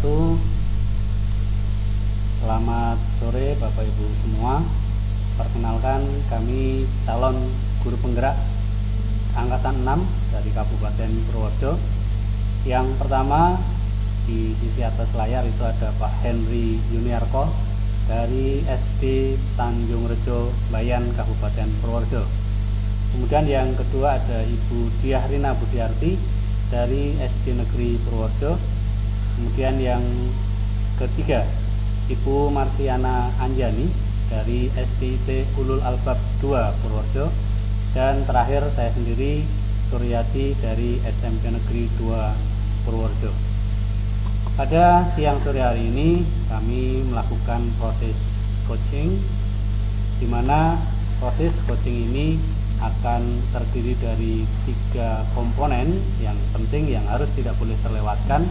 wabarakatuh. Selamat sore Bapak Ibu semua. Perkenalkan, kami calon guru penggerak angkatan 6 dari Kabupaten Purworejo. Yang pertama di sisi atas layar itu ada Pak Henry Yuniarko dari SD Tanjung Rejo, Bayan, Kabupaten Purworejo. Kemudian yang kedua ada Ibu Diah Rina Budiarti dari SD Negeri Purworejo. Kemudian yang ketiga Ibu Marsiana Anjani dari SDIT Ulul Albab 2 Purworejo. Dan terakhir saya sendiri, Suryati dari SMP Negeri 2 Purworejo. Pada siang sore hari ini kami melakukan proses coaching, di mana proses coaching ini akan terdiri dari 3 komponen yang penting yang harus tidak boleh terlewatkan.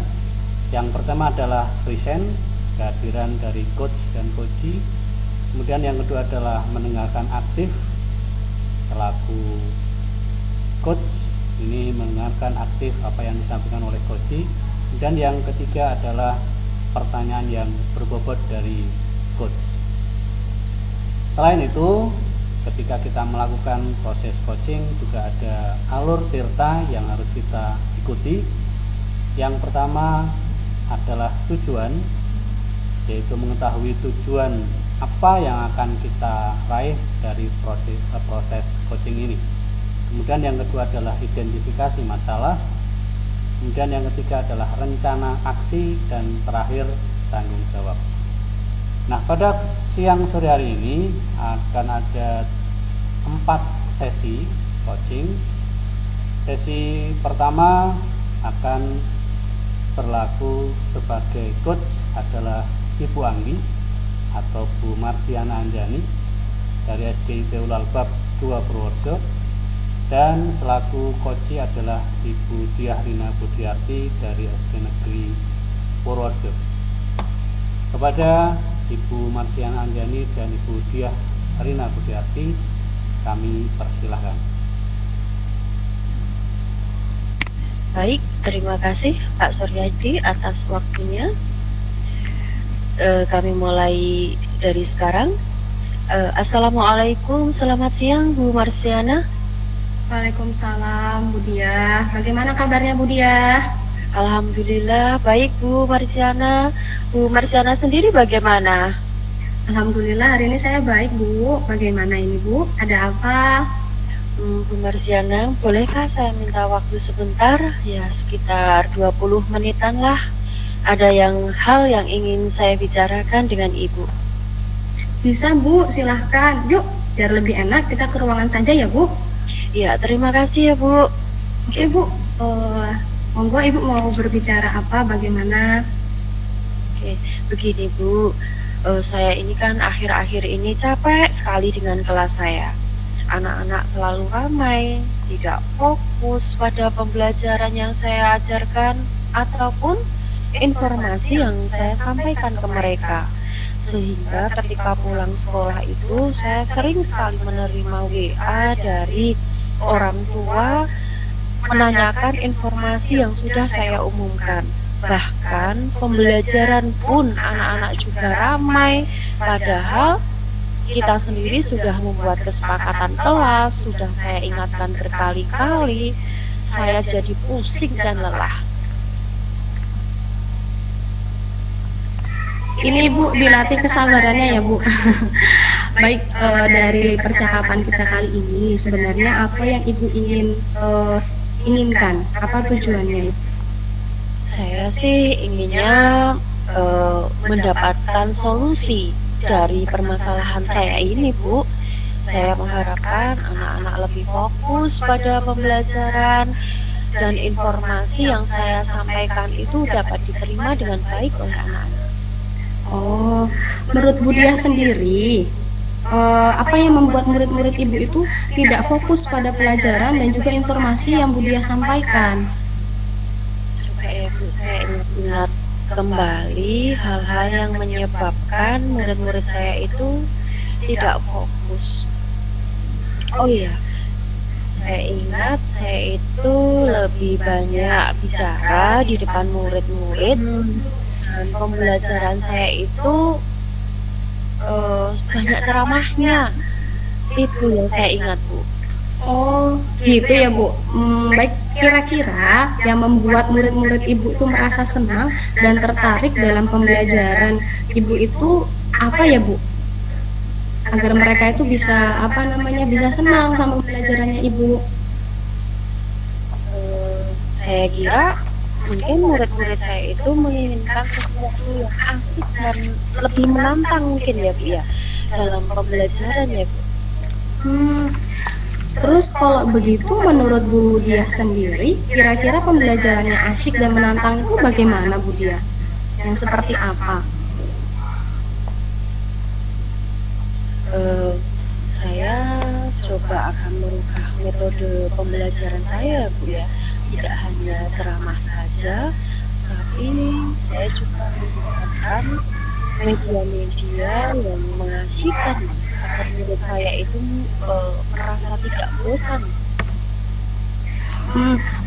Yang pertama adalah present, kehadiran dari coach dan coachee. Kemudian yang kedua adalah mendengarkan aktif selaku coach, ini mendengarkan aktif apa yang disampaikan oleh coachee. Dan yang ketiga adalah pertanyaan yang berbobot dari coach. Selain itu, ketika kita melakukan proses coaching juga ada alur tirta yang harus kita ikuti. Yang pertama adalah tujuan, yaitu mengetahui tujuan apa yang akan kita raih dari proses coaching ini. Kemudian yang kedua adalah identifikasi masalah. Kemudian yang ketiga adalah rencana aksi, dan terakhir tanggung jawab. Nah, pada siang sore hari ini akan ada 4 sesi coaching. Sesi pertama akan berlaku sebagai coach adalah Ibu Anggi atau Bu Marsiana Anjani dari SDIT Ulul Albab 2 Purworejo, dan selaku coachee adalah Ibu Diah Rina Budiarti dari SD Negeri Purworejo. Kepada Ibu Marsiana Anjani dan Ibu Diah Rina Budiarti kami persilahkan. Baik, terima kasih Pak Suryadi atas waktunya. Kami mulai dari sekarang. Assalamualaikum, selamat siang Bu Marsiana. Waalaikumsalam Bu Diah. Bagaimana kabarnya Bu Diah? Alhamdulillah baik Bu Marsiana. Bu Marsiana sendiri bagaimana? Alhamdulillah hari ini saya baik Bu. Bagaimana ini Bu? Ada apa? Bu Marsiana, bolehkah saya minta waktu sebentar? Ya, sekitar 20 menitan lah. Ada hal yang ingin saya bicarakan dengan Ibu. Bisa Bu, silahkan. Yuk, biar lebih enak kita ke ruangan saja ya Bu. Ya, terima kasih ya Bu. Oke Bu, monggo Ibu mau berbicara apa, bagaimana? Oke, begini Bu, saya ini kan akhir-akhir ini capek sekali dengan kelas saya. Anak-anak selalu ramai, tidak fokus pada pembelajaran yang saya ajarkan ataupun informasi yang saya sampaikan ke mereka. Sehingga ketika pulang sekolah itu saya sering sekali menerima WA dari orang tua menanyakan informasi yang sudah saya umumkan. Bahkan pembelajaran pun anak-anak juga ramai, padahal kita sendiri sudah membuat kesepakatan kelas, sudah saya ingatkan berkali-kali. Saya jadi pusing dan lelah. Ini Bu, dilatih kesabarannya ya Bu. Baik, dari percakapan kita kali ini, sebenarnya apa yang Ibu inginkan? Apa tujuannya? Saya sih inginnya mendapatkan solusi dari permasalahan saya ini, Bu. Saya mengharapkan anak-anak lebih fokus pada pembelajaran dan informasi yang saya sampaikan itu dapat diterima dengan baik oleh anak-anak. Oh, menurut Bu Diah sendiri, apa yang membuat murid-murid Ibu itu tidak fokus pada pelajaran dan juga informasi yang Bu Diah sampaikan? Coba ya Bu, saya ingat kembali hal-hal yang menyebabkan murid-murid saya itu tidak fokus. Oh iya, saya ingat saya itu lebih banyak bicara di depan murid-murid dan pembelajaran saya itu banyak ceramahnya. Itu yang saya ingat, Bu. Oh, gitu ya, Bu. Baik, kira-kira yang membuat murid-murid Ibu itu merasa senang dan tertarik dalam pembelajaran Ibu itu apa ya, Bu? Agar mereka itu bisa apa namanya bisa senang sama pembelajarannya Ibu. Eh, saya kira mungkin murid-murid saya itu menginginkan sesuatu yang asik dan lebih menantang mungkin ya, Bu ya, dalam pembelajaran ya, Bu. Hmm, Terus kalau begitu menurut Bu Diah sendiri, kira-kira pembelajarannya asyik dan menantang itu bagaimana Bu Diah? Yang seperti apa? Eh, saya coba akan merubah metode pembelajaran saya, Bu ya. Tidak hanya ceramah saja, tapi saya juga menggunakan media-media yang mengasihkan agar murid saya itu merasa tidak bosan.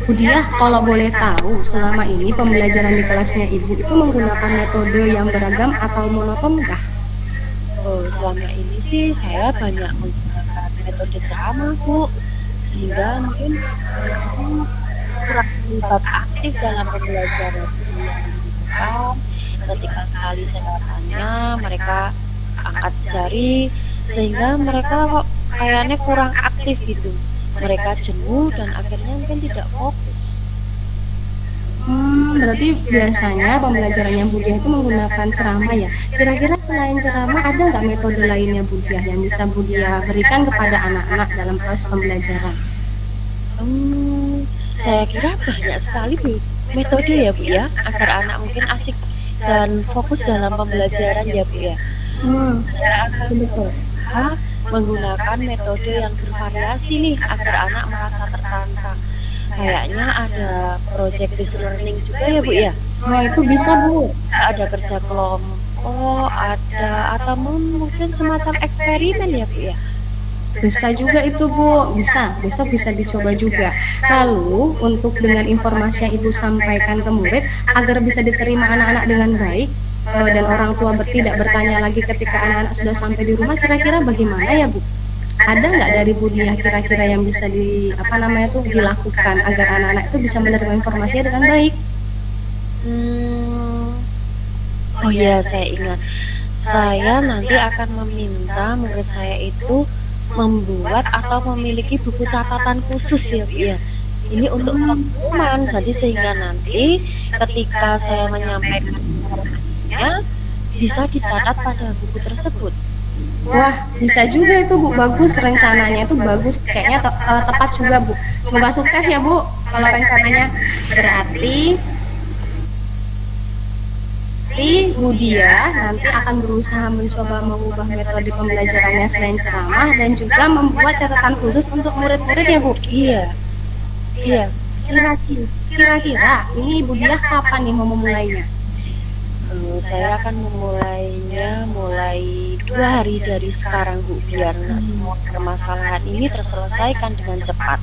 Bu Diah, kalau boleh tahu, selama ini pembelajaran di kelasnya Ibu itu menggunakan metode yang beragam atau monoton kah? Selama ini sih saya banyak menggunakan metode ceramah, Bu, sehingga mungkin kurang terlibat aktif dalam pembelajaran. Kan, ketika sekali saya tanya, mereka angkat jari, sehingga mereka kok kayaknya kurang aktif gitu. Mereka jenuh dan akhirnya mungkin tidak fokus. Berarti biasanya pembelajarannya Bu Diah itu menggunakan ceramah ya. Kira-kira selain ceramah ada nggak metode lainnya Bu Diah yang bisa Bu Diah berikan kepada anak-anak dalam proses pembelajaran? Hmm, saya kira banyak sekali Bu metode ya, Bu ya, agar anak mungkin asik dan fokus dalam pembelajaran ya, Bu ya. Saya akan Betul. berusaha menggunakan metode yang bervariasi nih agar anak merasa tertantang. Kayaknya ada project based learning juga ya, Bu ya. Nah, itu bisa Bu. Ada kerja kelompok, ada atau mungkin semacam eksperimen ya, Bu ya. Bisa juga itu Bu, bisa. Besok bisa dicoba juga. Lalu, untuk dengan informasi yang Ibu sampaikan ke murid agar bisa diterima anak-anak dengan baik dan orang tua tidak bertanya lagi ketika anak-anak sudah sampai di rumah, kira-kira bagaimana ya Bu? Ada nggak dari Bu Diah kira-kira yang bisa dilakukan agar anak-anak itu bisa menerima informasinya dengan baik? Hmm, oh ya, saya ingat. Saya nanti akan meminta murid saya itu membuat atau memiliki buku catatan khusus ya, Bu ya. Ini untuk pengumuman, jadi sehingga nanti ketika saya menyampaikan informasinya bisa dicatat pada buku tersebut. Wah, bisa juga itu Bu, bagus rencananya itu bagus, kayaknya tepat juga Bu. Semoga sukses ya Bu, kalau rencananya. Berarti Bu Diah nanti akan berusaha mencoba mengubah metode pembelajarannya selain ceramah dan juga membuat catatan khusus untuk murid-murid ya Bu. Iya, iya. Kira-kira ini Bu Diah kapan nih mau memulainya? Saya akan memulainya mulai 2 hari dari sekarang, Bu, biar semua permasalahan ini terselesaikan dengan cepat.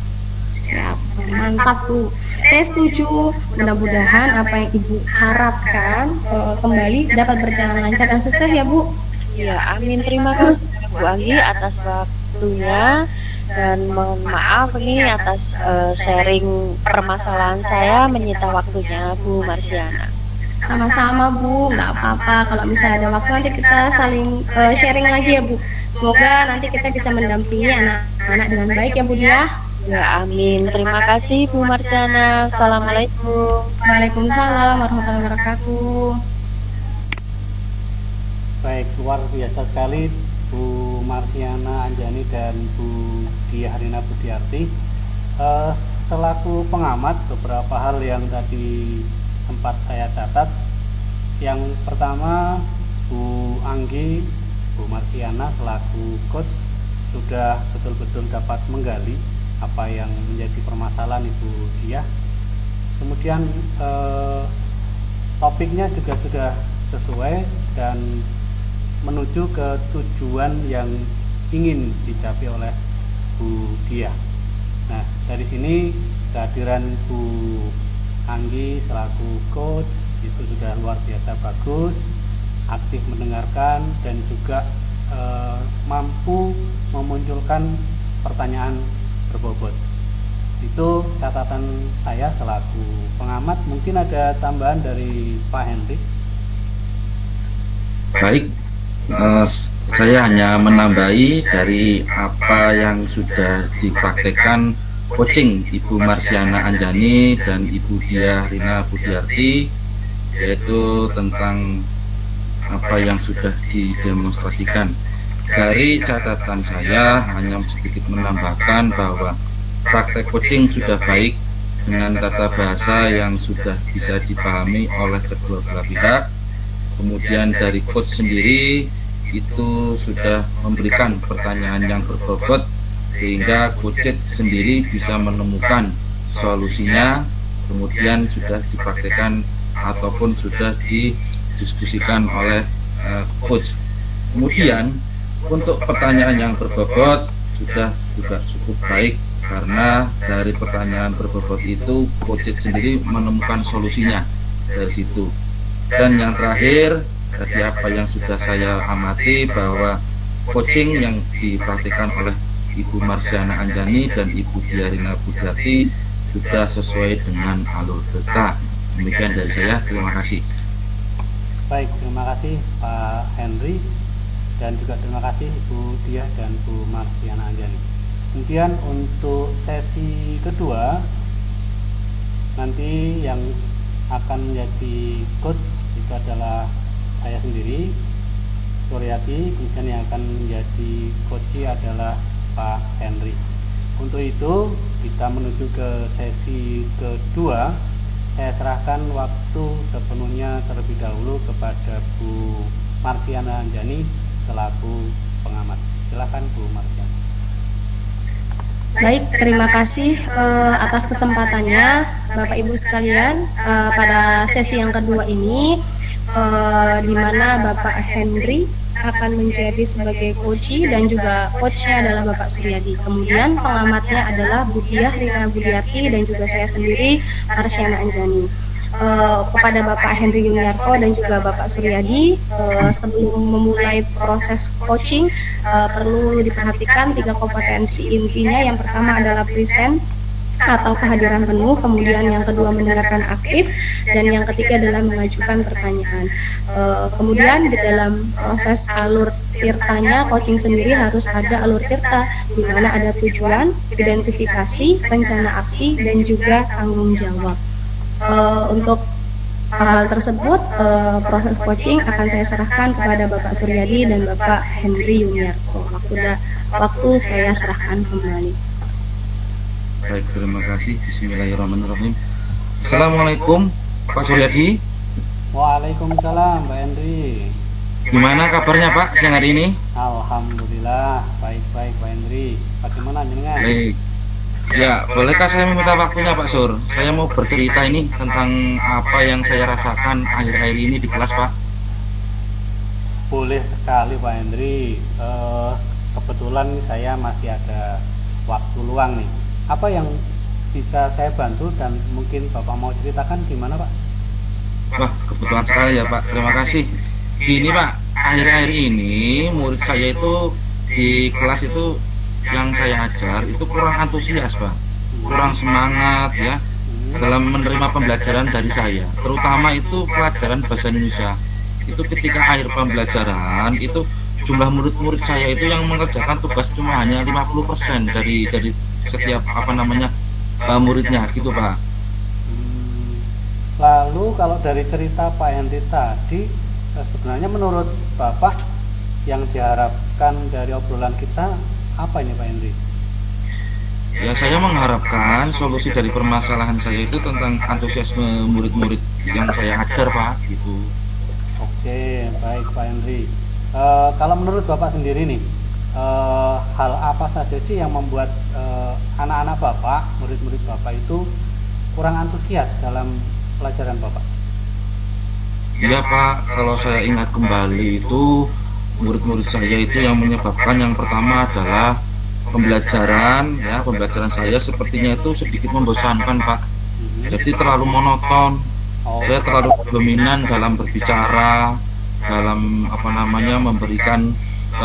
Siap, mantap Bu. Saya setuju. Mudah-mudahan apa yang Ibu harapkan kembali dapat berjalan lancar dan sukses ya Bu. Ya, amin. Terima kasih Bu Anggi atas waktunya dan mohon maaf ini atas sharing permasalahan saya menyita waktunya Bu Marsiana. Sama-sama Bu, nggak apa-apa. Kalau misalnya ada waktu nanti kita saling sharing lagi ya Bu. Semoga nanti kita bisa mendampingi anak-anak dengan baik ya Bu Diah. Ya, amin. Terima kasih Bu Marsiana. Assalamualaikum. Waalaikumsalam warahmatullahi wabarakatuh. Baik, luar biasa sekali Bu Marsiana Anjani dan Bu Diah Rina Budiarti. Selaku pengamat, beberapa hal yang tadi sempat saya catat. Yang pertama, Bu Anggi, Bu Marsiana selaku coach sudah betul-betul dapat menggali apa yang menjadi permasalahan Ibu Diah. Kemudian topiknya juga sudah sesuai dan menuju ke tujuan yang ingin dicapai oleh Bu Diah. Nah, dari sini kehadiran Bu Anggi selaku coach itu sudah luar biasa bagus, aktif mendengarkan dan juga mampu memunculkan pertanyaan berbobot. Itu catatan saya selaku pengamat. Mungkin ada tambahan dari Pak Henry. Baik, saya hanya menambahi dari apa yang sudah dipraktekkan coaching Ibu Marsiana Anjani dan Ibu Diah Rina Budiarti, yaitu tentang apa yang sudah didemonstrasikan. Dari catatan saya hanya sedikit menambahkan bahwa praktek coaching sudah baik dengan tata bahasa yang sudah bisa dipahami oleh kedua belah pihak. Kemudian dari coach sendiri itu sudah memberikan pertanyaan yang berbobot sehingga coach sendiri bisa menemukan solusinya, kemudian sudah dipraktekkan ataupun sudah didiskusikan oleh coach. Kemudian untuk pertanyaan yang berbobot sudah juga cukup baik karena dari pertanyaan berbobot itu coach sendiri menemukan solusinya dari situ. Dan yang terakhir, dari apa yang sudah saya amati bahwa coaching yang dipraktikkan oleh Ibu Marsiana Anjani dan Ibu Diah Rina Budiarti sudah sesuai dengan alur cerita. Demikian dari saya, terima kasih. Baik, terima kasih Pak Henry dan juga terima kasih Ibu Diah dan Bu Marsiana Anjani. Kemudian untuk sesi kedua nanti yang akan menjadi coach itu adalah saya sendiri, Suryati. Kemudian yang akan menjadi coach adalah Pak Henry. Untuk itu kita menuju ke sesi kedua. Saya serahkan waktu sepenuhnya terlebih dahulu kepada Bu Marsiana Anjani selaku pengamat. Silakan Bu Marsiana. Baik, terima kasih atas kesempatannya Bapak Ibu sekalian pada sesi yang kedua ini, di mana Bapak Henry akan menjadi sebagai coach dan juga coachnya adalah Bapak Suryadi. Kemudian pengamatnya adalah Bu Diah Rina Budiarti dan juga saya sendiri Marsiana Anjani. Kepada Bapak Henry Yuniarto dan juga Bapak Suryadi, sebelum memulai proses coaching perlu diperhatikan 3 kompetensi intinya. Yang pertama adalah present atau kehadiran penuh, kemudian yang kedua mendengarkan aktif, dan yang ketiga adalah mengajukan pertanyaan. Kemudian di dalam proses alur tirtanya coaching sendiri harus ada alur tirta di mana ada tujuan, identifikasi, rencana aksi, dan juga tanggung jawab. Untuk hal tersebut proses coaching akan saya serahkan kepada Bapak Suryadi dan Bapak Henry Yuniarto. Waktu saya serahkan kembali. Baik, terima kasih. Bismillahirrahmanirrahim. Assalamualaikum Pak Suryadi. Waalaikumsalam Mbak Henry. Gimana kabarnya Pak siang hari ini? Alhamdulillah baik-baik Pak Henry. Bagaimana jenengan? Baik. Ya, bolehkah saya meminta waktunya Pak Sur? Saya mau bercerita ini tentang apa yang saya rasakan akhir-akhir ini di kelas Pak. Boleh sekali Pak Henry. Kebetulan saya masih ada waktu luang nih. Apa yang bisa saya bantu dan mungkin Bapak mau ceritakan gimana Pak? Wah, kebetulan sekali ya Pak, terima kasih. Gini Pak, akhir-akhir ini murid saya itu di kelas itu yang saya ajar itu kurang antusias Pak, kurang semangat ya dalam menerima pembelajaran dari saya, terutama itu pelajaran bahasa Indonesia. Itu ketika akhir pembelajaran itu jumlah murid-murid saya itu yang mengerjakan tugas cuma hanya 50% dari setiap muridnya gitu Pak. Lalu kalau dari cerita Pak Henry tadi, sebenarnya menurut Bapak yang diharapkan dari obrolan kita apa ini Pak Henry? Ya, saya mengharapkan solusi dari permasalahan saya itu tentang antusiasme murid-murid yang saya ajar Pak gitu. Oke, baik Pak Henry. Kalau menurut Bapak sendiri nih, hal apa saja sih yang membuat anak-anak Bapak, murid-murid Bapak itu kurang antusias dalam pelajaran Bapak? Iya Pak, kalau saya ingat kembali itu murid-murid saya itu yang menyebabkan yang pertama adalah pembelajaran saya sepertinya itu sedikit membosankan Pak. Jadi terlalu monoton Oh, Saya terlalu dominan dalam berbicara, dalam memberikan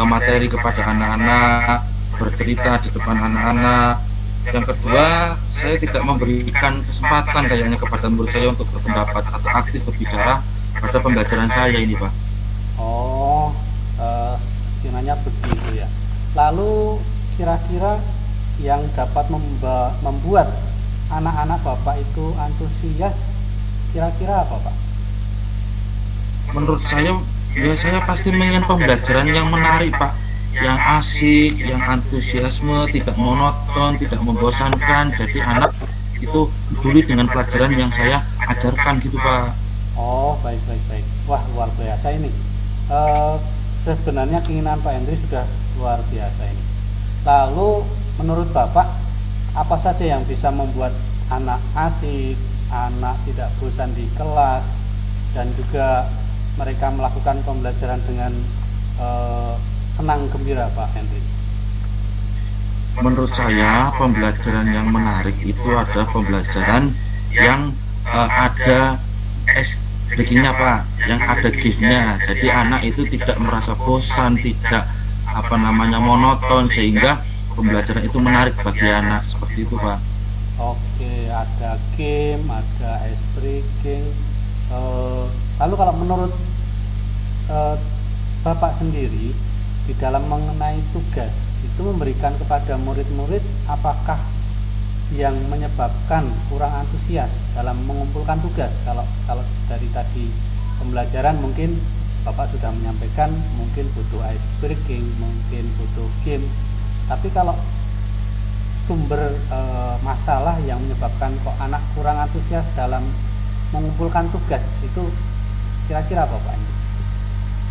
materi kepada anak-anak, bercerita di depan anak-anak. Yang kedua, saya tidak memberikan kesempatan kayaknya kepada murid saya untuk berpendapat atau aktif berbicara pada pembelajaran saya ini, Pak. oh, istilahnya begitu ya. Lalu kira-kira yang dapat membuat anak-anak Bapak itu antusias, kira-kira apa, Pak? Menurut saya, ya saya pasti ingin pembelajaran yang menarik, Pak, yang asik, yang antusiasme, tidak monoton, tidak membosankan. Jadi anak itu peduli dengan pelajaran yang saya ajarkan gitu, Pak. Oh, baik, baik, baik. Wah, luar biasa ini. Eh, Sebenarnya keinginan Pak Hendri sudah luar biasa ini. Lalu, menurut Bapak, apa saja yang bisa membuat anak asik, anak tidak bosan di kelas, dan juga mereka melakukan pembelajaran dengan senang gembira, Pak Hendri? Menurut saya pembelajaran yang menarik itu adalah pembelajaran yang ada breakingnya, Pak, yang ada giftnya. Jadi anak itu tidak merasa bosan, tidak monoton, sehingga pembelajaran itu menarik bagi anak, seperti itu, Pak. Oke, ada game, ada ice breaking. Eh, Lalu kalau menurut eh, Bapak sendiri, di dalam mengenai tugas itu memberikan kepada murid-murid, apakah yang menyebabkan kurang antusias dalam mengumpulkan tugas? Kalau dari tadi pembelajaran mungkin Bapak sudah menyampaikan mungkin butuh ice breaking, mungkin butuh game. Tapi kalau sumber masalah yang menyebabkan kok anak kurang antusias dalam mengumpulkan tugas itu kira-kira apa, Pak?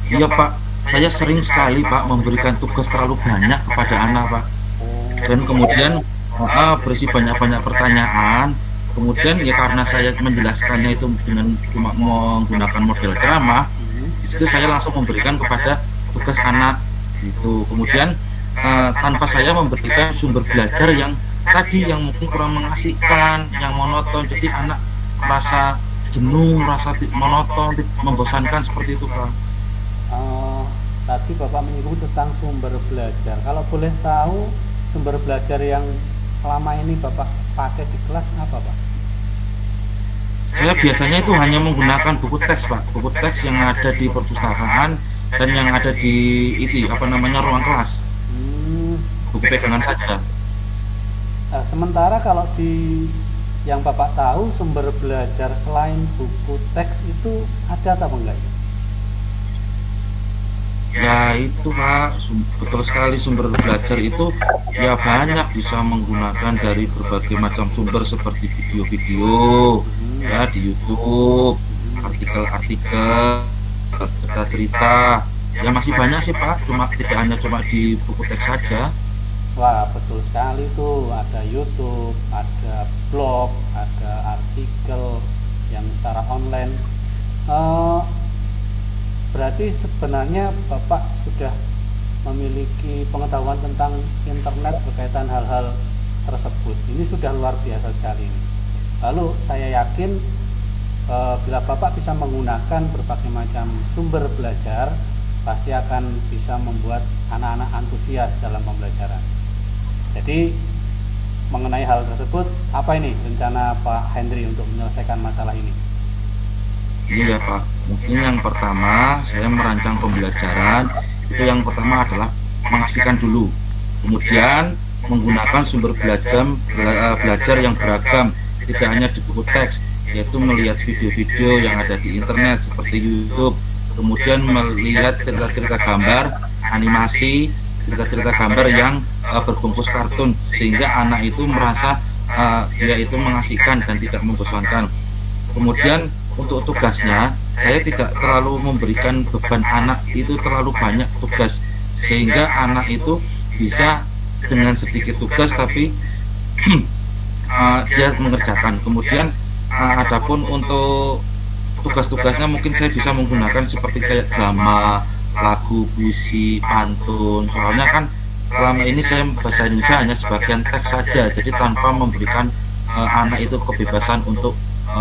Iya, Pak, saya sering sekali, Pak, memberikan tugas terlalu banyak kepada anak, Pak, dan kemudian berisi banyak-banyak pertanyaan. Kemudian ya karena saya menjelaskannya itu dengan cuma menggunakan model ceramah, di situ saya langsung memberikan kepada tugas anak itu. Kemudian tanpa saya memberikan sumber belajar yang tadi yang mungkin kurang mengasihkan, yang monoton, jadi anak merasa jenuh, merasa monoton, membosankan, seperti itu, Pak. Tadi Bapak menyinggung tentang sumber belajar. Kalau boleh tahu sumber belajar yang selama ini Bapak pakai di kelas apa, Pak? Saya biasanya itu hanya menggunakan buku teks, Pak, buku teks yang ada di perpustakaan dan yang ada di ruang kelas, buku pegangan saja. Sementara kalau di yang Bapak tahu sumber belajar selain buku teks itu ada atau enggak? Ya itu, Pak, betul sekali, sumber belajar itu ya banyak, bisa menggunakan dari berbagai macam sumber seperti video-video ya di YouTube, artikel-artikel, cerita-cerita, ya masih banyak sih, Pak, tidak hanya di buku teks saja. Wah, betul sekali tuh, ada YouTube, ada blog, ada artikel yang secara online. Berarti sebenarnya Bapak sudah memiliki pengetahuan tentang internet berkaitan hal-hal tersebut. Ini sudah luar biasa sekali. Lalu saya yakin bila Bapak bisa menggunakan berbagai macam sumber belajar, pasti akan bisa membuat anak-anak antusias dalam pembelajaran. Jadi mengenai hal tersebut, apa ini rencana Pak Hendri untuk menyelesaikan masalah ini? Iya, Pak, mungkin yang pertama saya merancang pembelajaran itu yang pertama adalah mengasihkan dulu, kemudian menggunakan sumber belajar yang beragam, tidak hanya di buku teks, yaitu melihat video-video yang ada di internet seperti YouTube, kemudian melihat cerita-cerita gambar, animasi, cerita-cerita gambar yang berbungkus kartun, sehingga anak itu merasa dia itu mengasihkan dan tidak membosankan. Kemudian untuk tugasnya, saya tidak terlalu memberikan beban anak itu terlalu banyak tugas, sehingga anak itu bisa dengan sedikit tugas tapi dia mengerjakan. Kemudian adapun untuk tugas-tugasnya mungkin saya bisa menggunakan seperti kayak drama, lagu, puisi, pantun. Soalnya kan selama ini saya bahasa Indonesia hanya sebagian teks saja, jadi tanpa memberikan anak itu kebebasan untuk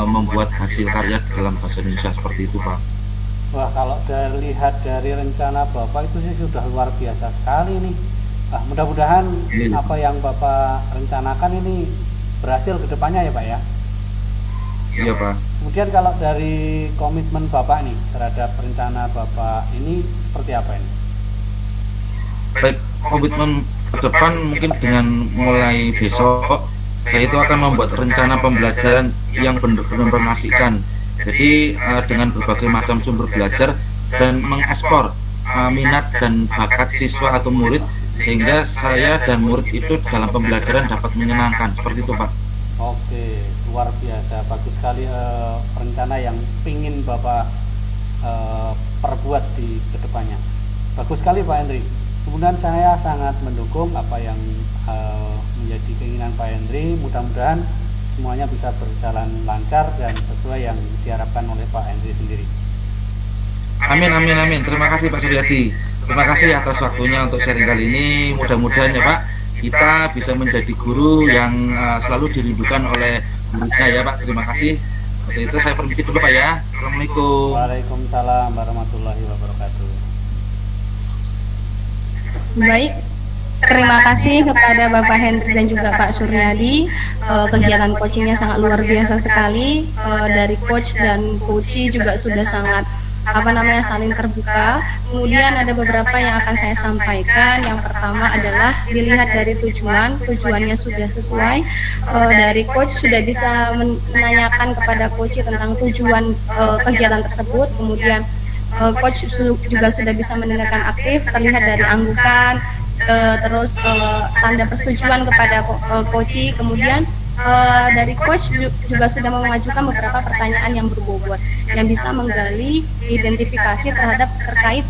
membuat hasil karya dalam bahasa Indonesia seperti itu, Pak. Wah, kalau lihat dari rencana Bapak itu sih sudah luar biasa sekali nih. Mudah-mudahan apa yang Bapak rencanakan ini berhasil ke depannya ya Pak ya. Iya, Pak. Kemudian kalau dari komitmen Bapak nih terhadap rencana Bapak ini seperti apa ini? Baik, komitmen ke depan mungkin dengan mulai besok saya itu akan membuat rencana pembelajaran yang benar-benar mengasihkan. Jadi dengan berbagai macam sumber belajar dan mengekspor minat dan bakat siswa atau murid sehingga saya dan murid itu dalam pembelajaran dapat menyenangkan, seperti itu, Pak. Oke, luar biasa, bagus sekali rencana yang ingin Bapak perbuat di kedepannya. Bagus sekali Pak Henry. Kemudian saya sangat mendukung apa yang menjadi keinginan Pak Henry. Mudah-mudahan semuanya bisa berjalan lancar dan sesuai yang diharapkan oleh Pak Henry sendiri. Amin, amin, amin. Terima kasih Pak Suryadi. Terima kasih atas waktunya untuk sharing kali ini. Mudah-mudahan ya Pak, kita bisa menjadi guru yang selalu dirindukan oleh muridnya ya Pak. Terima kasih. Untuk itu saya permisi dulu Pak ya. Assalamualaikum. Waalaikumsalam warahmatullahi wabarakatuh. Baik, terima kasih kepada Bapak Henry dan juga Pak Suryadi. Kegiatan coachingnya sangat luar biasa sekali. Dari coach dan coachee juga sudah sangat saling terbuka. Kemudian ada beberapa yang akan saya sampaikan. Yang pertama adalah dilihat dari tujuannya sudah sesuai. Dari coach sudah bisa menanyakan kepada coachee tentang tujuan kegiatan tersebut. Kemudian coach juga sudah bisa mendengarkan aktif, terlihat dari anggukan, terus tanda persetujuan kepada coachee. Kemudian dari coach juga sudah mengajukan beberapa pertanyaan yang berbobot yang bisa menggali identifikasi terkait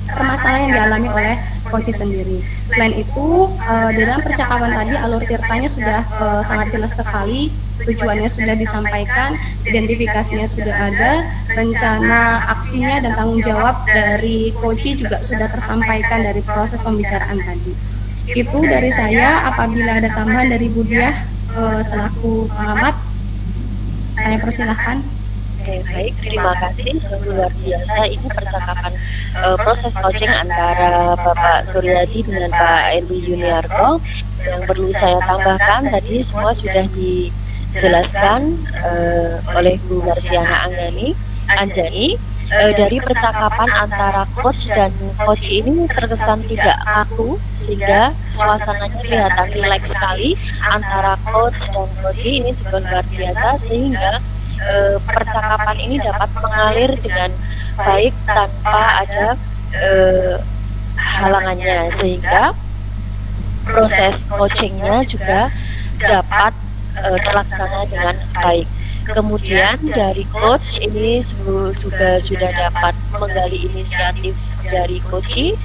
permasalahan yang dialami oleh coachee sendiri. Selain itu, di dalam percakapan tadi alur tirtanya sudah sangat jelas sekali, tujuannya sudah disampaikan, identifikasinya sudah ada, rencana aksinya dan tanggung jawab dari coachee juga sudah tersampaikan dari proses pembicaraan tadi. Itu dari saya. Apabila ada tambahan dari Bu Diah selaku pengamat, saya persilahkan. Oke, baik, terima kasih. Sungguh luar biasa ini percakapan proses coaching antara Bapak Suryadi dengan Pak Henry Yuniarto. Yang perlu saya tambahkan tadi semua sudah dijelaskan oleh Bu Marsiana Anjani. Dari percakapan antara coach dan coachee ini terkesan tidak kaku, sehingga suasananya kelihatan rileks sekali antara coach dan coachee. Ini sebuah luar biasa, sehingga percakapan ini dapat mengalir dengan baik tanpa ada halangannya, sehingga proses coachingnya juga dapat terlaksana dengan baik. Kemudian dari coach ini sudah dapat menggali inisiatif dari coachee.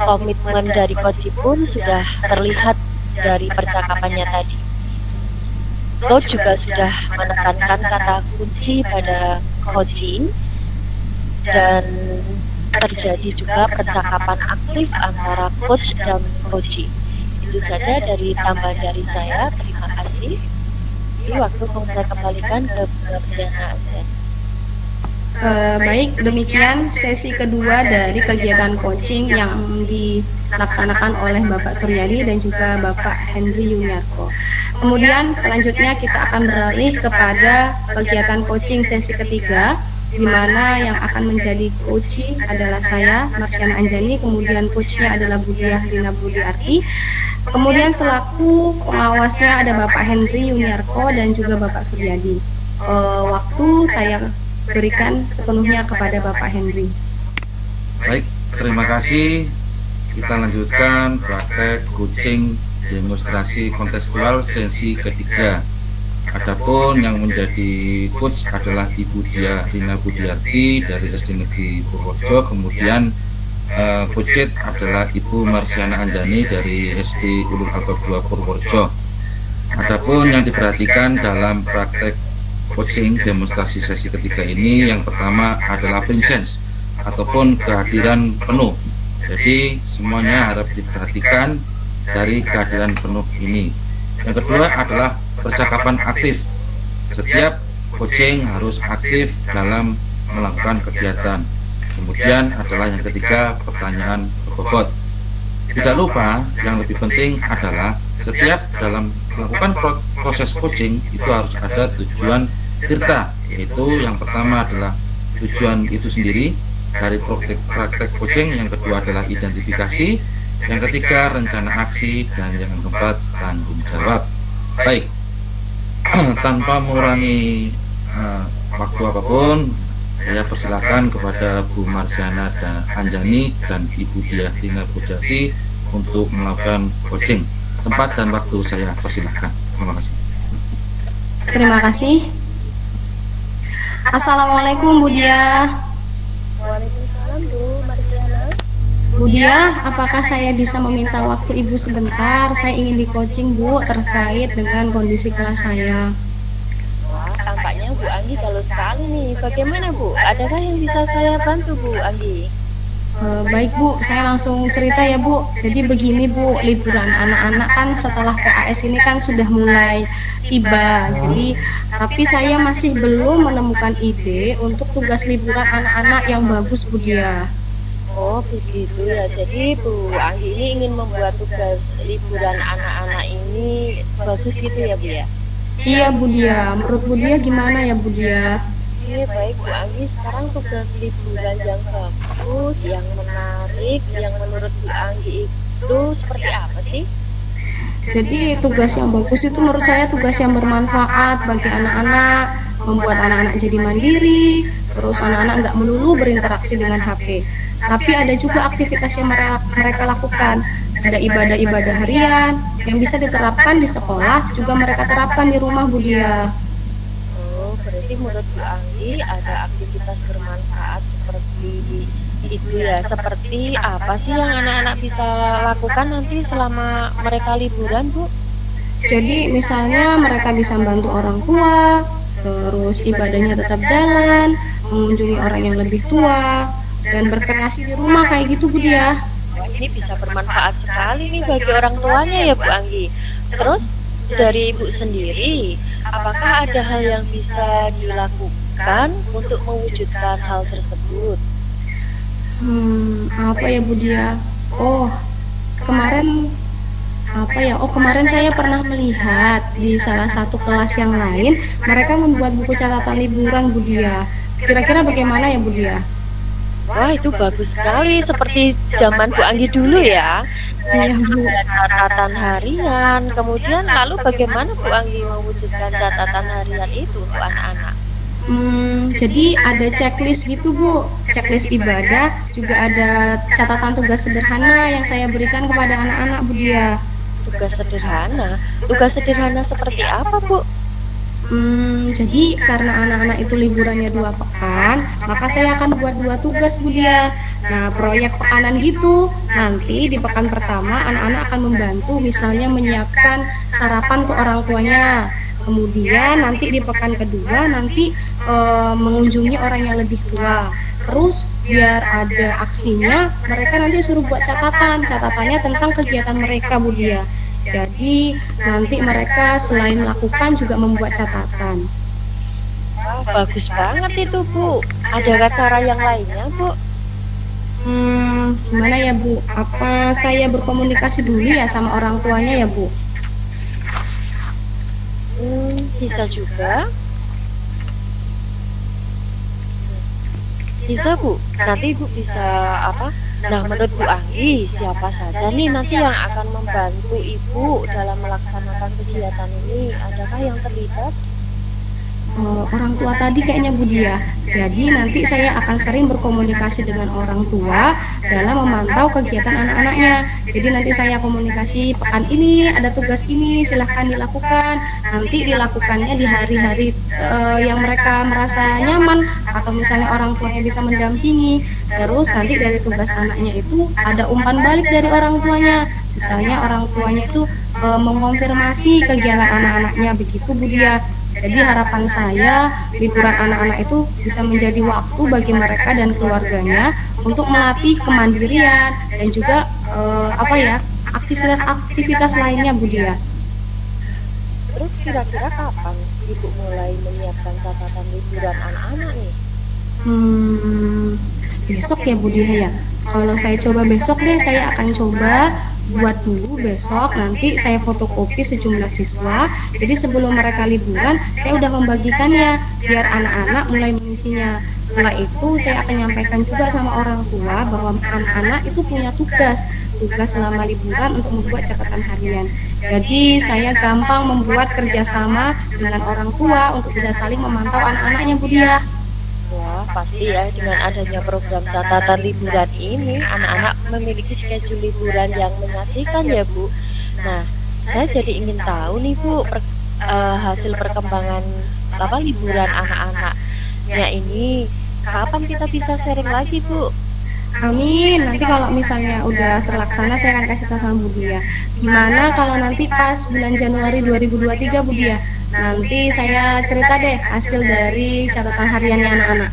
Komitmen dari coachee pun sudah terlihat dari percakapannya tadi. Coach juga sudah menekankan kata kunci pada coaching dan terjadi juga percakapan aktif antara coach dan coachee. Itu saja dari tambahan dari saya. Terima kasih. Waktu saya kembalikan ke Marsiana Anjani. Baik, demikian sesi kedua dari kegiatan coaching yang dilaksanakan oleh Bapak Suryadi dan juga Bapak Henry Yuniarto. Kemudian selanjutnya kita akan beralih kepada kegiatan coaching sesi ketiga, di mana yang akan menjadi coachee adalah saya, Marsiana Anjani, kemudian coachnya adalah Bu Diah Rina Budiarti. Kemudian selaku pengawasnya ada Bapak Henry Yuniarto dan juga Bapak Suryadi. Waktu saya berikan sepenuhnya kepada Bapak Henry. Baik, terima kasih. Kita lanjutkan praktek coaching demonstrasi kontekstual sesi ketiga. Adapun yang menjadi coach adalah Ibu Diah Rina Budiarti dari SD Negeri Purworejo, kemudian coach adalah Ibu Marsiana Anjani dari SD Ulul Albab 2 Purworejo. Adapun yang diperhatikan dalam praktek coaching demonstrasi sesi ketiga ini, yang pertama adalah presence ataupun kehadiran penuh. Jadi semuanya harap diperhatikan dari kehadiran penuh ini. Yang kedua adalah percakapan aktif. Setiap coaching harus aktif dalam melakukan kegiatan. Kemudian adalah yang ketiga, pertanyaan berbobot. Tidak lupa, yang lebih penting adalah setiap dalam melakukan proses coaching itu harus ada tujuan tirta, yaitu yang pertama adalah tujuan itu sendiri dari praktek coaching, yang kedua adalah identifikasi, yang ketiga rencana aksi, dan yang keempat tanggung jawab. Baik, tanpa mengurangi waktu apapun, saya persilakan kepada Bu Marsiana dan Anjani dan Ibu Diah Rina Pujati untuk melakukan coaching. Tempat dan waktu saya persilakan. Terima kasih. Terima kasih. Assalamualaikum Bu Diah. Waalaikumsalam Bu Marsiana. Bu Diah, apakah saya bisa meminta waktu Ibu sebentar? Saya ingin di coaching Bu terkait dengan kondisi kelas saya. Wah, tampaknya Bu Anggi galau sekali nih. Bagaimana Bu? Adakah yang bisa saya bantu Bu Anggi? Baik Bu, saya langsung cerita ya Bu. Jadi begini Bu, liburan anak-anak kan setelah PAS ini kan sudah mulai tiba. Jadi tapi saya masih belum menemukan ide untuk tugas liburan anak-anak yang bagus Bu Diah. Oh begitu ya. Jadi Bu Anggi ini ingin membuat tugas liburan anak-anak ini bagus gitu ya Bu ya? Iya Bu Diah, menurut Bu Diah gimana ya Bu Diah? Oke baik Bu Anggi, sekarang tugas liburan yang bagus, yang menarik, yang menurut Bu Anggi itu seperti apa sih? Jadi tugas yang bagus itu menurut saya tugas yang bermanfaat bagi anak-anak, membuat anak-anak jadi mandiri, terus anak-anak nggak melulu berinteraksi dengan HP. Tapi ada juga aktivitas yang mereka lakukan. Ada ibadah-ibadah harian yang bisa diterapkan di sekolah, juga mereka terapkan di rumah Bu Diah. Oh, berarti menurut Bu Anggi ada aktivitas bermanfaat seperti itu ya. Seperti apa sih yang anak-anak bisa lakukan nanti selama mereka liburan Bu? Jadi misalnya mereka bisa bantu orang tua, terus ibadahnya tetap jalan, mengunjungi orang yang lebih tua, dan berkreasi di rumah kayak gitu Bu Diah. Wah, ini bisa bermanfaat sekali nih bagi orang tuanya ya Bu Anggi. Terus dari Ibu sendiri, apakah ada hal yang bisa dilakukan untuk mewujudkan hal tersebut? Apa ya Bu Diah? Kemarin kemarin saya pernah melihat di salah satu kelas yang lain, mereka membuat buku catatan liburan Bu Diah. Kira-kira bagaimana ya Bu Diah? Wah, itu bagus sekali, seperti zaman Bu Anggi dulu ya. Iya Bu. Catatan harian, kemudian lalu bagaimana Bu Anggi mewujudkan catatan harian itu untuk anak-anak? Jadi ada checklist gitu Bu, checklist ibadah, juga ada catatan tugas sederhana yang saya berikan kepada anak-anak Bu Diah. Tugas sederhana seperti apa Bu? Jadi karena anak-anak itu liburannya 2 pekan, maka saya akan buat 2 tugas Bu Diah. Nah, proyek pekanan gitu. Nanti di pekan pertama anak-anak akan membantu misalnya menyiapkan sarapan untuk orang tuanya. Kemudian nanti di pekan kedua nanti mengunjungi orang yang lebih tua. Terus biar ada aksinya, mereka nanti suruh buat catatannya tentang kegiatan mereka Bu Diah. Jadi nanti mereka selain melakukan juga membuat catatan. Wah, bagus banget itu Bu. Adakah cara yang lainnya Bu? Gimana ya Bu? Apa saya berkomunikasi dulu ya sama orang tuanya ya Bu? Bisa juga. Bisa Bu. Nanti Ibu bisa apa? Nah, menurut Bu Anggi, siapa saja nih nanti yang akan membantu Ibu dalam melaksanakan kegiatan ini? Adakah yang terlibat? Orang tua tadi kayaknya Bu Diah. Jadi nanti saya akan sering berkomunikasi dengan orang tua dalam memantau kegiatan anak-anaknya. Jadi nanti saya komunikasi, pekan ini ada tugas ini, silahkan dilakukan. Nanti dilakukannya di hari-hari yang mereka merasa nyaman, atau misalnya orang tuanya bisa mendampingi. Terus nanti dari tugas anaknya itu ada umpan balik dari orang tuanya. Misalnya orang tuanya itu mengonfirmasi kegiatan anak-anaknya, begitu Bu Diah. Jadi harapan saya liburan anak-anak itu bisa menjadi waktu bagi mereka dan keluarganya untuk melatih kemandirian dan juga aktivitas-aktivitas lainnya Bu Diah. Terus kira-kira kapan Ibu mulai menyiapkan catatan liburan anak-anak nih? Besok ya Bu Dia ya. Kalau saya coba besok deh, saya akan coba buat dulu besok. Nanti saya fotokopi sejumlah siswa. Jadi sebelum mereka liburan, saya udah membagikannya biar anak-anak mulai mengisinya. Setelah itu saya akan nyampaikan juga sama orang tua bahwa anak-anak itu punya tugas selama liburan untuk membuat catatan harian. Jadi saya gampang membuat kerjasama dengan orang tua untuk bisa saling memantau anak-anaknya Bu Dia. Wah, pasti ya dengan adanya program catatan liburan ini, anak-anak memiliki schedule liburan yang mengasihkan ya Bu. Nah, saya jadi ingin tahu nih Bu, hasil perkembangan liburan anak-anaknya ini, kapan kita bisa sharing lagi Bu? Amin. Nanti kalau misalnya udah terlaksana saya akan kasih tahu sama Bu Dia. Gimana kalau nanti pas bulan Januari 2023 Bu Dia? Nanti saya cerita deh hasil dari catatan hariannya anak-anak.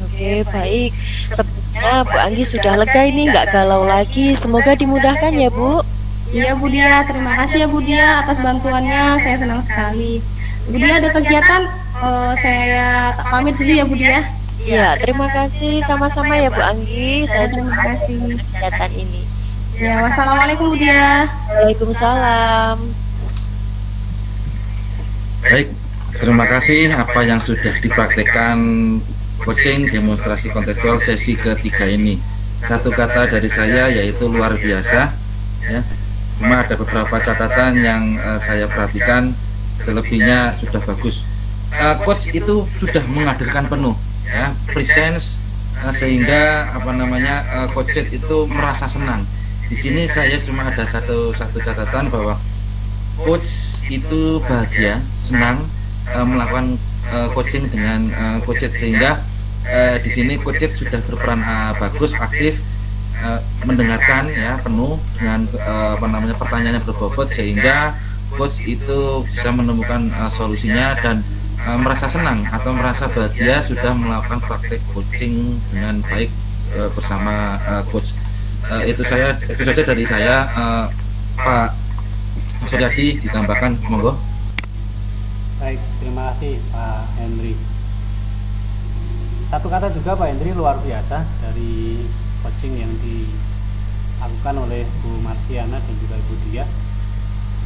Oke, baik. Sepertinya Bu Anggi sudah lega ini, nggak galau lagi. Semoga dimudahkan ya Bu. Iya Bu Dia, terima kasih ya Bu Dia atas bantuannya. Saya senang sekali. Bu Dia ada kegiatan, saya pamit dulu ya Bu Dia. Ya, terima kasih sama-sama ya Bu Anggi. Saya Terima juga kasih. kegiatan ini. Ya, wassalamualaikum Bu Dia. Waalaikumsalam. Baik, terima kasih apa yang sudah dipraktekkan coaching demonstrasi kontekstual sesi ketiga ini. Satu kata dari saya yaitu luar biasa. Ya, cuma ada beberapa catatan yang saya perhatikan, selebihnya sudah bagus. Coach itu sudah menghadirkan penuh, ya, presence, sehingga coach itu merasa senang. Di sini saya cuma ada satu catatan bahwa coach itu bahagia, senang melakukan coaching dengan coach, sehingga di sini coach sudah berperan bagus, aktif, mendengarkan ya penuh dengan pertanyaannya berbobot, sehingga coach itu bisa menemukan solusinya dan merasa senang atau merasa bahagia sudah melakukan praktek coaching dengan baik bersama coach. Itu saja dari saya. Pak Suryadi ditambahkan, monggo. Baik, terima kasih Pak Henry. Satu kata juga Pak Henry, luar biasa dari coaching yang dilakukan oleh Bu Marsiana dan juga Ibu Dia.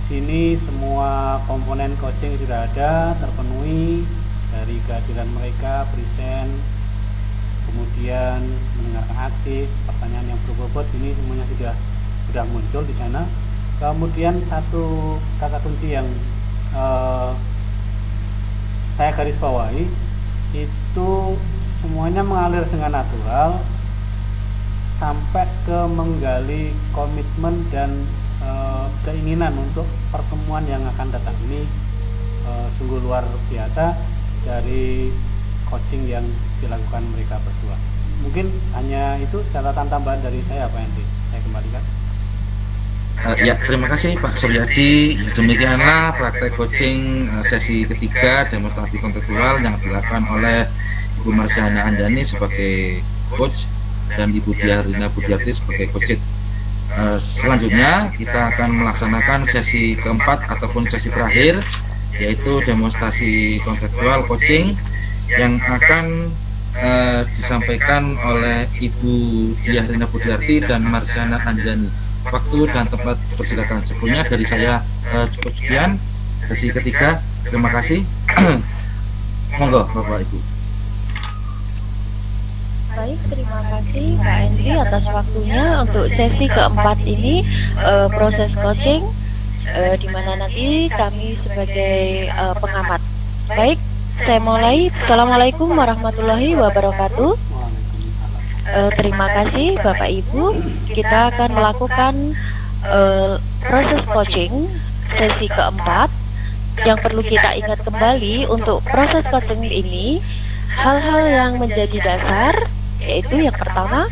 Sini semua komponen coaching sudah ada, terpenuhi dari kehadiran mereka, present, kemudian mendengarkan aktif, pertanyaan yang berbobot, ini semuanya sudah muncul di sana. Kemudian satu kata kunci yang saya garis bawahi itu semuanya mengalir dengan natural sampai ke menggali komitmen dan keinginan untuk pertemuan yang akan datang. Ini sungguh luar biasa dari coaching yang dilakukan mereka berdua. Mungkin hanya itu catatan tambahan dari saya Pak Henry. Saya kembalikan. Ya, terima kasih Pak Suryadi. Demikianlah praktek coaching sesi ketiga demonstrasi kontekstual yang dilakukan oleh Ibu Marsiana Anjani sebagai coach dan Ibu Diarina Budiarti sebagai coach. Selanjutnya kita akan melaksanakan sesi keempat ataupun sesi terakhir, yaitu demonstrasi kontekstual coaching yang akan disampaikan oleh Ibu Diarina Budiarti dan Marsiana Anjani. Waktu dan tempat persilakan. Sebelumnya dari saya cukup sekian sesi ketiga. Terima kasih. Monggo Bapak Ibu. Baik, terima kasih Pak Henry atas waktunya untuk sesi keempat ini, proses coaching, di mana nanti kami sebagai pengamat. Baik, saya mulai. Assalamualaikum warahmatullahi wabarakatuh. Terima kasih Bapak Ibu. Kita akan melakukan proses coaching sesi keempat. Yang perlu kita ingat kembali untuk proses coaching ini, hal-hal yang menjadi dasar, yaitu yang pertama,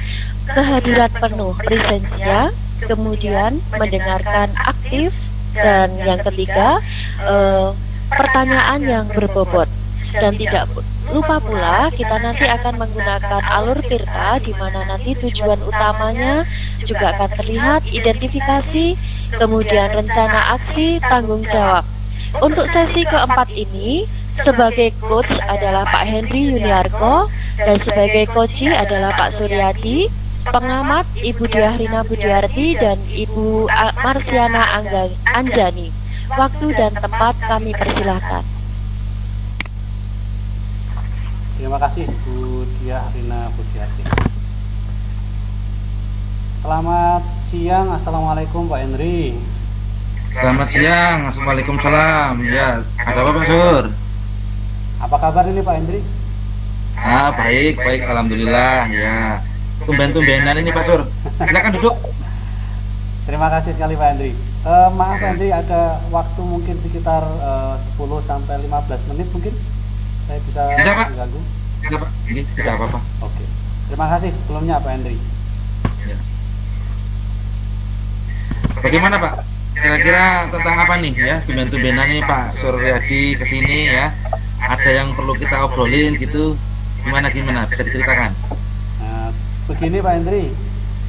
kehadiran penuh presensia, kemudian mendengarkan aktif, dan yang ketiga, pertanyaan yang berbobot. Dan tidak lupa pula kita nanti akan menggunakan alur tirta, di mana nanti tujuan utamanya juga akan terlihat, identifikasi, kemudian rencana aksi, tanggung jawab. Untuk sesi keempat ini, sebagai coach adalah Pak Henry Yuniarko dan sebagai coachee adalah Pak Suryadi, pengamat Ibu Diahrina Budiarti dan Ibu Marsiana Anjani. Waktu dan tempat kami persilahkan. Terima kasih Bu Diahrina Budiarti. Selamat siang, Assalamualaikum Pak Henry. Selamat siang, Assalamualaikum salam. Ya, ada apa Pak Sur? Apa kabar ini Pak Henry? Baik, alhamdulillah. Ya, tumben-tumbenan ini Pak Sur. Silakan duduk. Terima kasih sekali Pak Henry. Maaf Pak Henry, ada waktu mungkin sekitar 10 sampai 15 menit mungkin saya bisa Pak. mengganggu. Bisa Pak, ini tidak apa-apa. Oke. Terima kasih sebelumnya Pak Henry. Ya. Bagaimana Pak? Kira-kira tentang apa nih ya? Tumben-tumbenan nih Pak Suryadi kesini ya. Ada yang perlu kita obrolin gitu. Gimana bisa diceritakan? Nah, begini Pak Henry,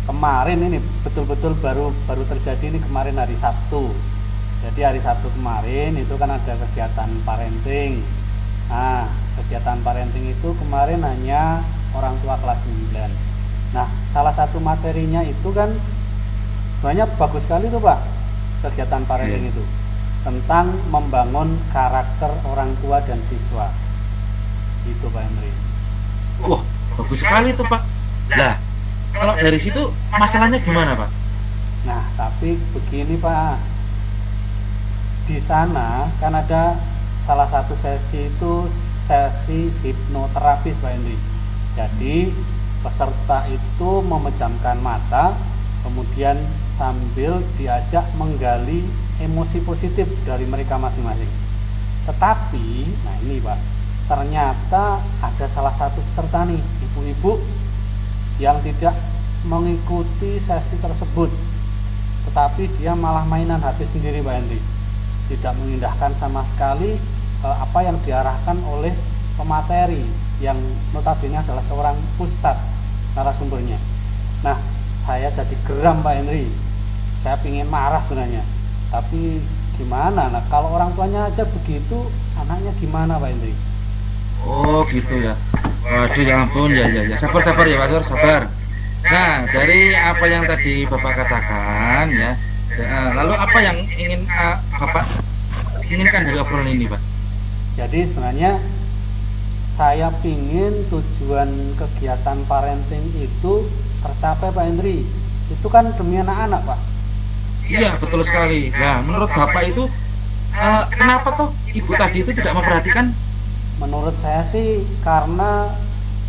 kemarin ini betul-betul baru terjadi ini kemarin hari Sabtu. Jadi hari Sabtu kemarin itu kan ada kegiatan parenting. Nah, kegiatan parenting itu kemarin hanya orang tua kelas 9. Nah, salah satu materinya itu kan sebenarnya bagus sekali tuh Pak, kegiatan parenting itu tentang membangun karakter orang tua dan siswa. Itu Pak Henry. Wah, bagus sekali tuh Pak. Lah, kalau dari situ masalahnya gimana Pak? Nah, tapi begini Pak, di sana kan ada salah satu sesi itu sesi hipnoterapis Pak Henry. Jadi peserta itu memejamkan mata, kemudian sambil diajak menggali emosi positif dari mereka masing-masing. Tetapi, nah ini Pak, ternyata ada salah satu peserta nih, ibu-ibu yang tidak mengikuti sesi tersebut, tetapi dia malah mainan HP sendiri Pak Henry, tidak mengindahkan sama sekali apa yang diarahkan oleh pemateri yang notabene adalah seorang ustadz narasumbernya. Nah, saya jadi geram Pak Henry, saya pingin marah sebenarnya, tapi gimana? Nah, kalau orang tuanya aja begitu, anaknya gimana Pak Henry? Oh gitu ya. Waduh ya ampun, ya. Sabar ya Pak Sur, sabar. Nah, dari apa yang tadi Bapak katakan ya, lalu apa yang ingin Bapak inginkan dari obrolan ini Pak? Jadi sebenarnya saya pingin tujuan kegiatan parenting itu tercapai Pak Henry. Itu kan demi anak-anak Pak. Iya betul sekali. Nah, menurut Bapak itu kenapa toh ibu tadi itu tidak memperhatikan? Menurut saya sih karena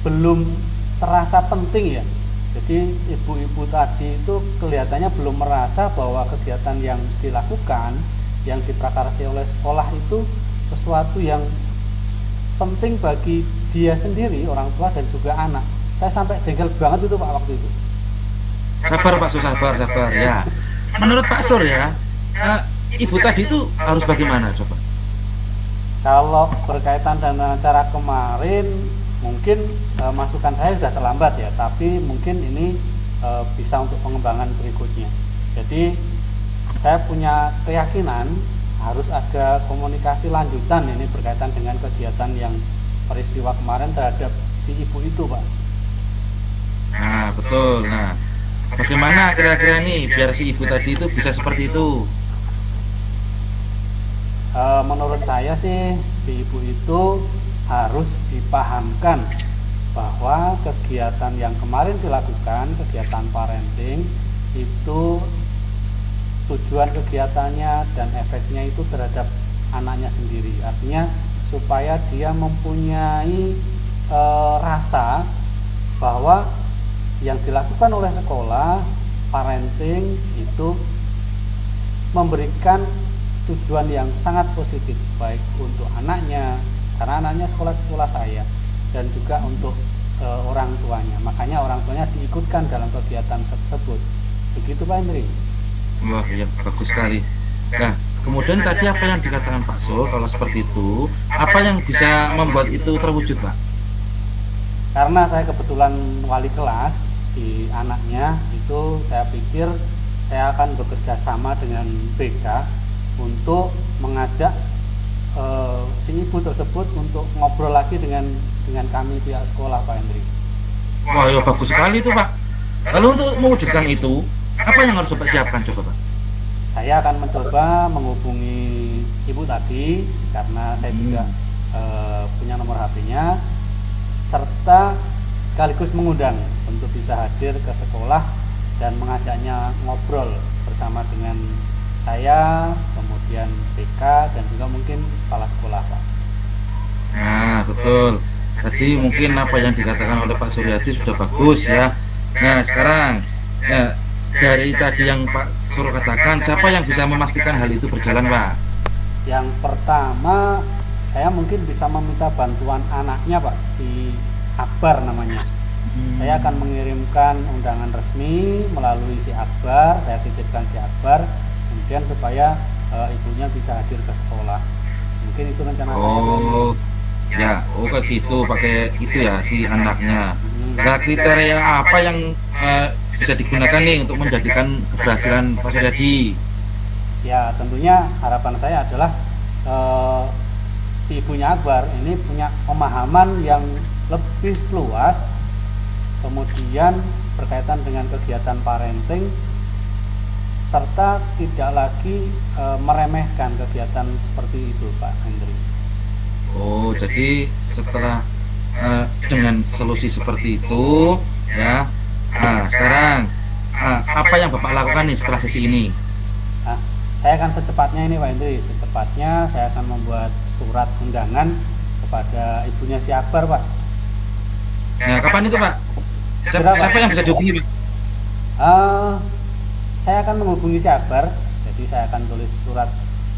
belum terasa penting ya. Jadi ibu-ibu tadi itu kelihatannya belum merasa bahwa kegiatan yang dilakukan, yang diprakarsa oleh sekolah itu sesuatu yang penting bagi dia sendiri, orang tua dan juga anak. Saya sampai jengkel banget itu Pak waktu itu. Sabar Pak Sur, sabar ya. Menurut Pak Sur ya, ibu tadi itu harus bagaimana coba? Kalau berkaitan dengan acara kemarin, mungkin masukan saya sudah terlambat ya, tapi mungkin ini bisa untuk pengembangan berikutnya. Jadi saya punya keyakinan harus ada komunikasi lanjutan ini berkaitan dengan kegiatan yang peristiwa kemarin terhadap si ibu itu Pak. Nah betul. Nah, bagaimana kira-kira nih biar si ibu tadi itu bisa seperti itu? Menurut saya sih si ibu itu harus dipahamkan bahwa kegiatan yang kemarin dilakukan, kegiatan parenting itu tujuan kegiatannya dan efeknya itu terhadap anaknya sendiri. Artinya supaya dia mempunyai rasa bahwa yang dilakukan oleh sekolah parenting itu memberikan tujuan yang sangat positif baik untuk anaknya, karena anaknya sekolah saya, dan juga untuk orang tuanya. Makanya orang tuanya diikutkan dalam kegiatan tersebut. Begitu Pak Henry. Wah ya bagus sekali. Nah kemudian tadi apa yang dikatakan Pak Sul, kalau seperti itu apa yang bisa membuat itu terwujud Pak? Karena saya kebetulan wali kelas di anaknya, itu saya pikir saya akan bekerja sama dengan BK untuk mengajak si ibu tersebut untuk ngobrol lagi dengan kami pihak sekolah, Pak Hendri. Wah, ya bagus sekali itu, Pak. Lalu untuk mewujudkan itu, apa yang harus Bapak siapkan coba, Pak? Saya akan mencoba menghubungi ibu tadi karena saya juga punya nomor HP-nya, serta sekaligus mengundang untuk bisa hadir ke sekolah dan mengajaknya ngobrol bersama dengan saya, kemudian BK dan juga mungkin kepala sekolah, Pak. Nah, betul. Tadi mungkin apa yang dikatakan oleh Pak Suryadi sudah bagus ya. Nah, sekarang dari tadi yang Pak Suro katakan, siapa yang bisa memastikan hal itu berjalan, Pak? Yang pertama, saya mungkin bisa meminta bantuan anaknya, Pak, si Akbar namanya. Saya akan mengirimkan undangan resmi melalui si Akbar, saya titipkan si Akbar, kemudian supaya ibunya bisa hadir ke sekolah. Mungkin itu rencana saya. Oh, ya, kayak gitu, pakai itu ya si anaknya. Nah, kriteria apa yang bisa digunakan nih untuk menjadikan keberhasilan Pak Suryadi? Ya, tentunya harapan saya adalah si ibunya Akbar ini punya pemahaman yang lebih luas, kemudian berkaitan dengan kegiatan parenting, serta tidak lagi meremehkan kegiatan seperti itu, Pak Hendri. Oh, jadi setelah dengan solusi seperti itu, ya. Nah, sekarang apa yang Bapak lakukan nih setelah sesi ini? Nah, saya akan secepatnya ini, Pak Hendri, secepatnya saya akan membuat surat undangan kepada ibunya si Akbar, Pak. Nah, kapan itu, Pak? Segera, Pak. Siapa yang bisa dihubungi, Pak? Saya akan menghubungi si Akbar, jadi saya akan tulis surat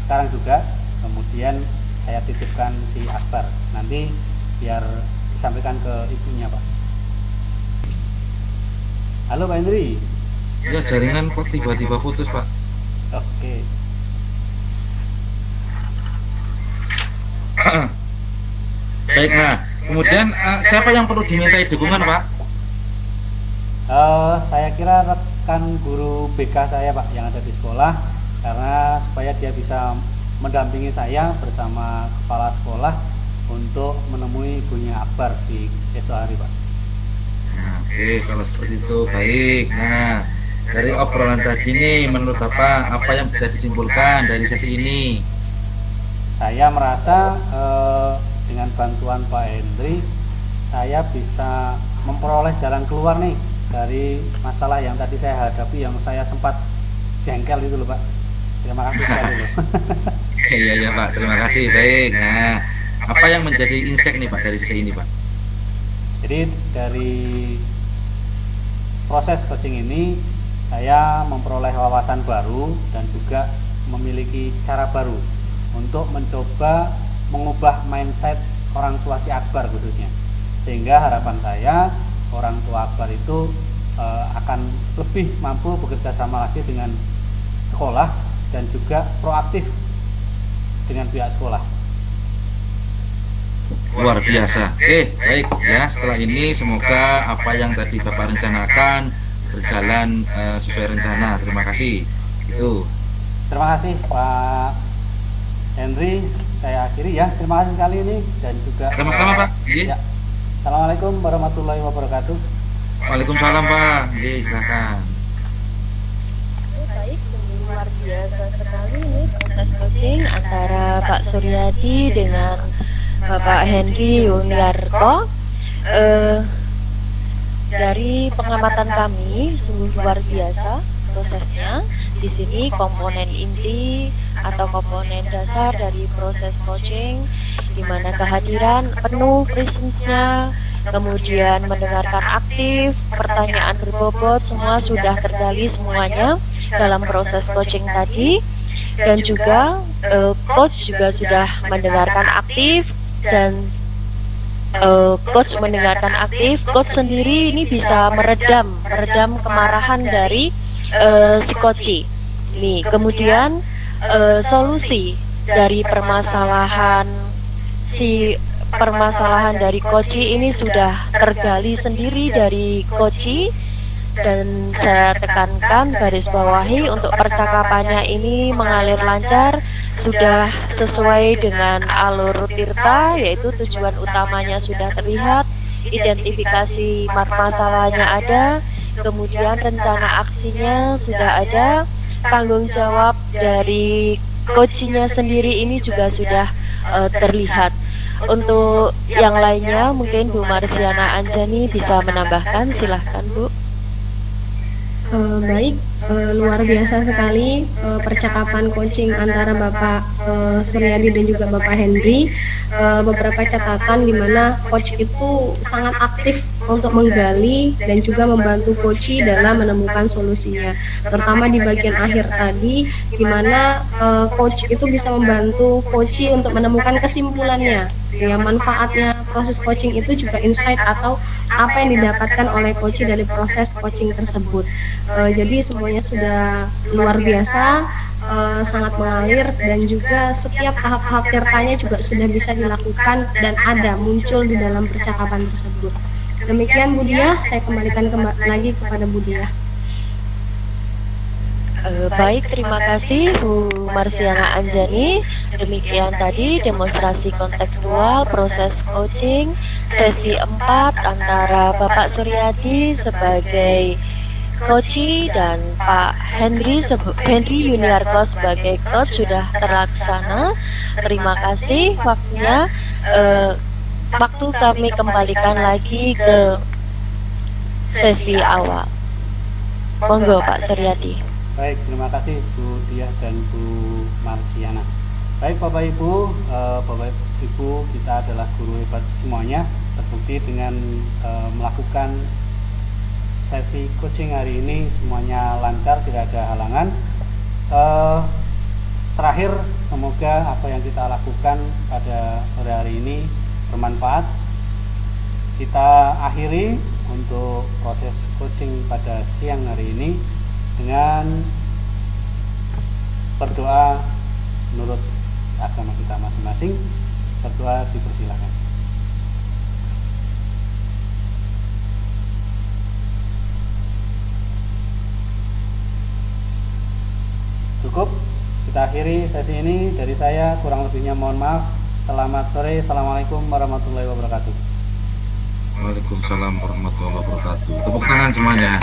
sekarang juga, kemudian saya titipkan si Akbar, nanti biar disampaikan ke ibunya, Pak. Halo, Pak Hendri. Ya, jaringan kok tiba-tiba putus, Pak. Oke. Baik, nah, kemudian siapa yang perlu dimintai dukungan, Pak? Saya kira rekan guru BK saya, Pak, yang ada di sekolah, karena supaya dia bisa mendampingi saya bersama kepala sekolah untuk menemui ibunya Akbar di esok hari, Pak. Nah, oke, kalau seperti itu baik. Nah, dari obrolan tadi nih, menurut Bapak apa yang bisa disimpulkan dari sesi ini? Saya merasa dengan bantuan Pak Hendri, saya bisa memperoleh jalan keluar nih dari masalah yang tadi saya hadapi, yang saya sempat jengkel itu loh, Pak. Terima kasih sekali loh. Iya Pak, terima kasih. Baik. Nah, apa yang menjadi insight nih Pak dari sesi ini, Pak? Jadi dari proses coaching ini saya memperoleh wawasan baru dan juga memiliki cara baru untuk mencoba mengubah mindset orang tua si Akbar khususnya, sehingga harapan saya orang tua Akbar itu akan lebih mampu bekerja sama lagi dengan sekolah dan juga proaktif dengan pihak sekolah. Luar biasa. Oke, baik ya. Setelah ini semoga apa yang tadi Bapak rencanakan berjalan sesuai rencana. Terima kasih. Itu. Terima kasih Pak Henry. Saya akhiri ya. Terima kasih sekali ini dan juga. Sama-sama Pak. Ya. Assalamualaikum warahmatullahi wabarakatuh. Waalaikumsalam Pak. Silakan. Baik, luar biasa sekali ini proses coaching antara Pak Suryadi dengan Bapak Henry Yuniarto. Dari pengamatan kami sungguh luar biasa prosesnya. Di sini komponen inti atau komponen dasar dari proses coaching, di mana kehadiran penuh presence-nya, kemudian mendengarkan aktif, pertanyaan berbobot, semua sudah tergali semuanya dalam proses coaching tadi. Dan juga coach juga sudah mendengarkan aktif, dan coach mendengarkan aktif, coach sendiri ini bisa meredam kemarahan dari si coach. Nih, kemudian solusi dari permasalahan dari coach ini sudah tergali sendiri dari coach, dan saya tekankan garis bawahi untuk percakapannya ini mengalir lancar sudah sesuai dengan alur Tirta, yaitu tujuan utamanya sudah terlihat, identifikasi masalahnya ada, kemudian rencana aksinya sudah ada, tanggung jawab dari coachnya sendiri ini juga sudah terlihat. Untuk yang lainnya mungkin Bu Marsiana Anjani bisa menambahkan, silahkan Bu. Baik, luar biasa sekali percakapan coaching antara Bapak Suryadi dan juga Bapak Henry. Beberapa catatan di mana coach itu sangat aktif untuk menggali dan juga membantu coach dalam menemukan solusinya. Terutama di bagian akhir tadi, di mana coach itu bisa membantu coach untuk menemukan kesimpulannya. Ya, manfaatnya proses coaching itu juga insight atau apa yang didapatkan oleh coach dari proses coaching tersebut. Jadi semuanya sudah luar biasa, sangat mengalir, dan juga setiap tahap-tahap tirtanya juga sudah bisa dilakukan dan ada muncul di dalam percakapan tersebut. Demikian Bu Diah, saya kembalikan lagi kepada Bu Diah. Baik, terima kasih Bu Marsiana Anjani. Demikian tadi demonstrasi kontekstual proses coaching sesi 4 antara Bapak Suryadi sebagai coach dan Pak Henry Yuniarko sebagai coach sudah terlaksana. Terima kasih waktunya. Waktu kami kembalikan lagi ke sesi awal. Monggo Pak Suryadi. Baik, terima kasih Bu Diah dan Bu Marsiana. Baik Bapak Ibu, kita adalah guru hebat semuanya, terbukti dengan melakukan sesi coaching hari ini semuanya lancar, tidak ada halangan. Terakhir, semoga apa yang kita lakukan pada sore hari ini bermanfaat. Kita akhiri untuk proses coaching pada siang hari ini dengan berdoa menurut agama kita masing-masing. Berdoa dipersilakan. Cukup, kita akhiri sesi ini. Dari saya kurang lebihnya mohon maaf. Selamat sore, assalamualaikum warahmatullahi wabarakatuh. Waalaikumsalam warahmatullahi wabarakatuh. Tepuk tangan semuanya.